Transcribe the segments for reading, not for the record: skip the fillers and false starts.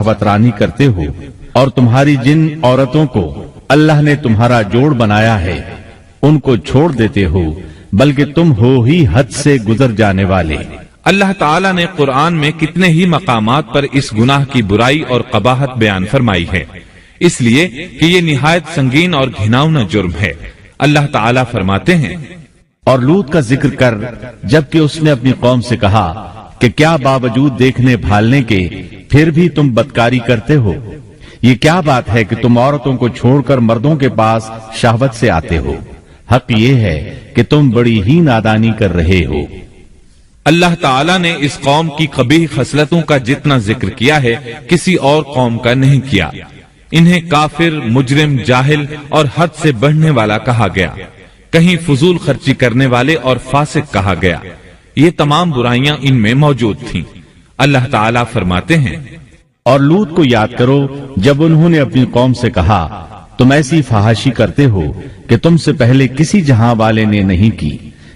शहवतरानी करते हो, और तुम्हारी जिन औरतों को अल्लाह ने तुम्हारा जोड़ बनाया है उनको छोड़ देते हो, बल्कि तुम हो ही हद से गुजर जाने वाले। अल्लाह ताला ने कुरान में कितने ही मकामात पर इस गुनाह की बुराई और कबाहत बयान फरमाई है, इसलिए कि ये निहायत संगीन और घिनौना जुर्म है। अल्लाह ताला फरमाते हैं, और लूत का जिक्र कर जबकि उसने अपनी कौम से कहा कि क्या बावजूद देखने भालने के फिर भी तुम बदकारी करते हो? ये क्या बात है कि तुम औरतों को छोड़कर मर्दों के पास शहवत से आते हो? हक ये है कि तुम बड़ी ही नादानी कर रहे हो। अल्लाह ताला ने इस कौम की कबीह खसलतों का जितना जिक्र किया है किसी और कौम का नहीं किया। इन्हें काफिर, मुजरिम, जाहिल और हद से बढ़ने वाला कहा गया, कहीं फजूल खर्ची करने वाले और फासिक कहा गया। ये तमाम बुराइयां इनमें मौजूद थीं। अल्लाह ताला फरमाते हैं, और लूत को याद करो जब उन्होंने अपनी कौम से कहा, तुम ऐसी फहाशी करते हो कि तुमसे पहले किसी जहां वाले ने नहीं की।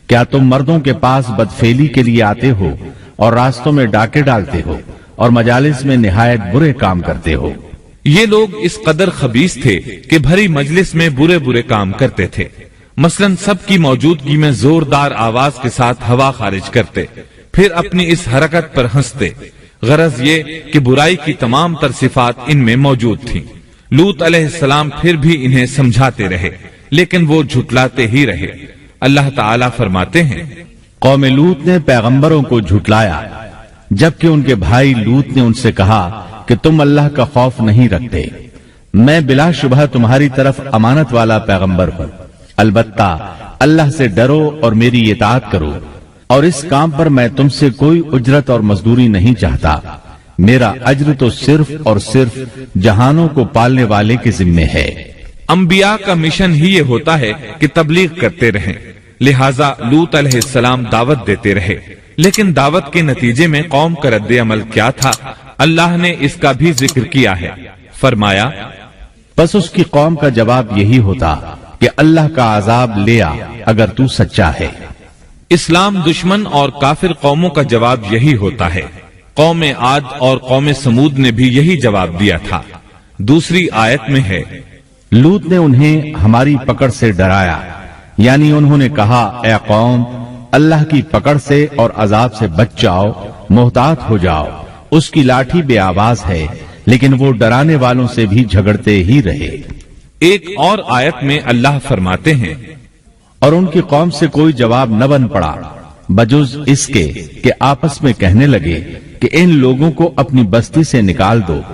क्या तुम मर्दों के पास बदफेली के लिए आते हो और रास्तों में डाके डालते हो और मजालिस में निहायत बुरे काम करते हो? ये लोग इस कदर खबीस थे कि भरी मजलिस में बुरे बुरे काम करते थे। मसलन सबकी मौजूदगी में जोरदार आवाज के साथ हवा खारिज करते, फिर अपनी इस हरकत पर हंसते। गरज ये कि बुराई की तमाम तर सिफात इनमें मौजूद थीं। लूत अलैहिस्सलाम फिर भी इन्हें समझाते रहे, लेकिन वो झुटलाते ही रहे। अल्लाह ताला फरमाते हैं, कौम लूत ने पैगंबरों को झुटलाया जबकि उनके भाई लूत ने उनसे कहा कि तुम अल्लाह का खौफ नहीं रखते। मैं बिलाशुबह तुम्हारी तरफ अमानत वाला पैगंबर हूँ। अलबत्ता अल्लाह से डरो और मेरी इताअत करो, और इस काम पर मैं तुमसे कोई उजरत और मजदूरी नहीं चाहता। मेरा अज्र तो सिर्फ और सिर्फ जहानों को पालने वाले के जिम्मे है। अंबिया का मिशन ही ये होता है कि तबलीग करते रहें। लिहाजा लूत अलैहिस्सलाम दावत देते रहे, लेकिन दावत के नतीजे में कौम का रद्द अमल क्या था, अल्लाह ने इसका भी जिक्र किया है। फरमाया, बस उसकी कौम का जवाब यही होता कि अल्लाह का अजाब ले आ अगर तू सच्चा है। इस्लाम दुश्मन और काफिर कौमों का जवाब यही होता है। कौम आद और कौम समूद ने भी यही जवाब दिया था। दूसरी आयत में है, लूत ने उन्हें हमारी पकड़ से डराया, यानी उन्होंने कहा, ए कौम, अल्लाह की पकड़ से और अजाब से बच जाओ, मोहतात हो जाओ। उसकी लाठी बेआवाज है, लेकिन वो डराने वालों से भी झगड़ते ही रहे। एक और आयत में अल्लाह फरमाते हैं, और उनकी कौम से कोई जवाब न बन पड़ा बजुज इसके कि आपस में कहने लगे कि इन लोगों को अपनी बस्ती से निकाल दो।